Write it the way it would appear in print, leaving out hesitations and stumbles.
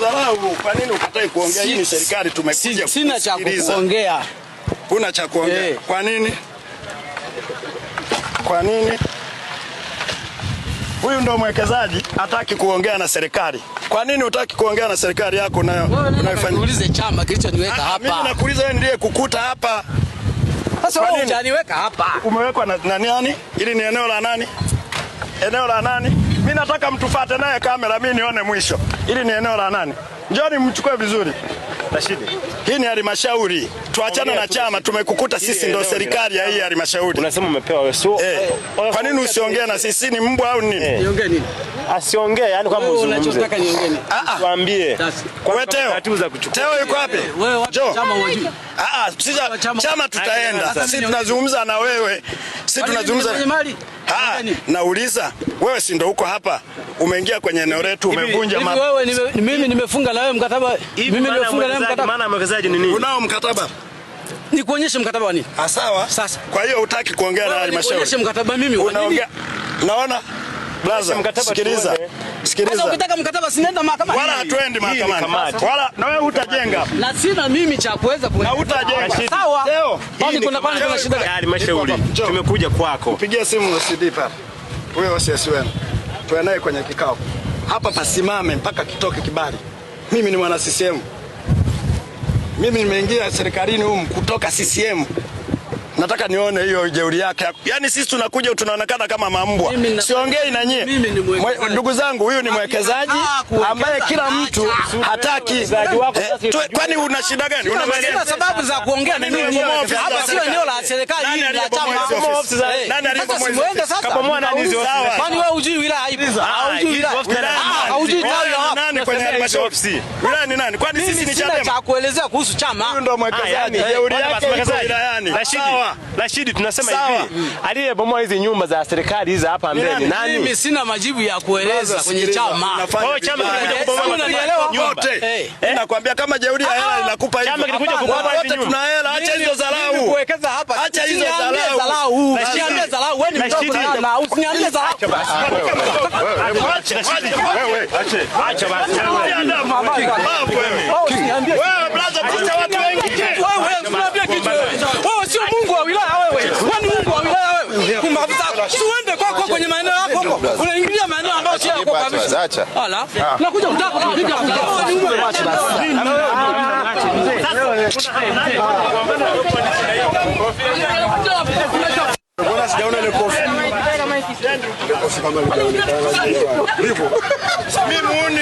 dharau. Kwa nini ukatae kuongea? Hii ni serikali tumekuja. Sina cha kuongea. Huna cha kuongea. Kwa nini? Kwa nini? Huyu ndo mwekezaji hataki kuongea na serikali. Kwa nini hutaki kuongea na serikali yako nayo? Unafanya uulize chama kilichoniweka hapa. Mimi nakuuliza wewe ndiye kukuta hapa. Sasa wewe hujaniweka hapa. Umewekwa na nani? Hili ni eneo la nani? Eneo la nani? Mimi nataka mtufuate naye kamera mimi nione mwisho. Hili ni eneo la nani? Njoni mchukue vizuri. Rashidi. Hii ni halmashauri. Tuachane na chama, tumekukuta sisi ndio serikali ya hii halmashauri. Unasema umepewa wewe sio? Kwa nini usiongee na sisi? Ni mbwa au nini? Niongee nini? Asiongee, yani kwamba uzungumze. Unachotaka niongee nini? Tuambie. Kwa taratibu za kuchukua. Teo yuko wapi? Wewe chama unajui. Sisi chama tutaenda. Sisi tunazungumza na wewe. Sisi tunazungumza. Nauliza, wewe si ndio uko hapa? Umeingia kwenye eneo letu, umevunja wewe mimi nimefunga na wewe mkataba. Mimi nimefunga na wewe mkataba. Maana mwekezaji ni nini? Unao mkataba? Nikuonyeshe mkataba wa nini? Sawa. Sasa. Kwa hiyo hutaki kuongea na halmashauri. Nionyeshe mkataba mimi wa nini? Unaongea. Naona? Blaza, sikiliza. Sasa ukitaka mkataba sinaenda mahakamani. Wala hatuendi mahakamani. Wala na wewe utajenga. Na sina mimi cha kuweza na utajenga. Sawa. Hii kuna shida. Halmashauri. Tumekuja kwako. Pigia simu CD pale. Wewe wasiwasi tuende kwenye kikao. Hapa pasimame mpaka kitoke kibali. Mimi ni mwana CCM. Mimi nimeingia serikalini humu kutoka CCM. Nataka nione hiyo jeuri yake. Yaani sisi tunakuja tunaonekana kama mambwa. Siongei na nyie. Ndugu zangu, huyu ni mwekezaji ambaye kila mtu hataki. Kwani una shida gani? Una sababu za kuongea na mimi. Hapa sio eneo la serikali, hili la chama. Nani aliyebomoa? Kama mwana hizo. Kwani wewe hujui wilaya ipi? Hujui wilaya. Hujui tawi hapa. Nani kwenye halmashauri? Wilaya ni nani? Kwani sisi ni chama? Cha kuelezea kuhusu chama. Huyu ndo mwekezaji. Jeuri yake iko wilayani. Rashidi, tunasema hivi, aliyebomoa hizi nyumba za serikali hizi hapa mbele nani? Mimi sina majibu ya kueleza kwenye chama. Kwa chama kilikuja kubomoa, unanielewa yote. Nakwambia kama jeuri ya hela inakupa hivi. Chama kilikuja kubomoa wote tuna hela, acha hizo dharau. Kuwekeza hapa. Acha hizo dharau. Usiambie dharau, wewe ni mdogo sana. Usiniambie dharau. Acha basi. Wewe brother, pita watu wengi. Wewe unaambia kitu wewe. Wewe sio Mungu wa wilaya wewe. Wewe ni Mungu wa wilaya wewe. Kumbavu zako. Usiende kwako kwenye maeneo yako huko. Unaingilia maeneo ambayo sio yako kabisa. Acha. Hala. Nakuja kutaka kupiga. Acha basi. Mbona sijaona ile kofi? Kofi kama ile. Mimi muone.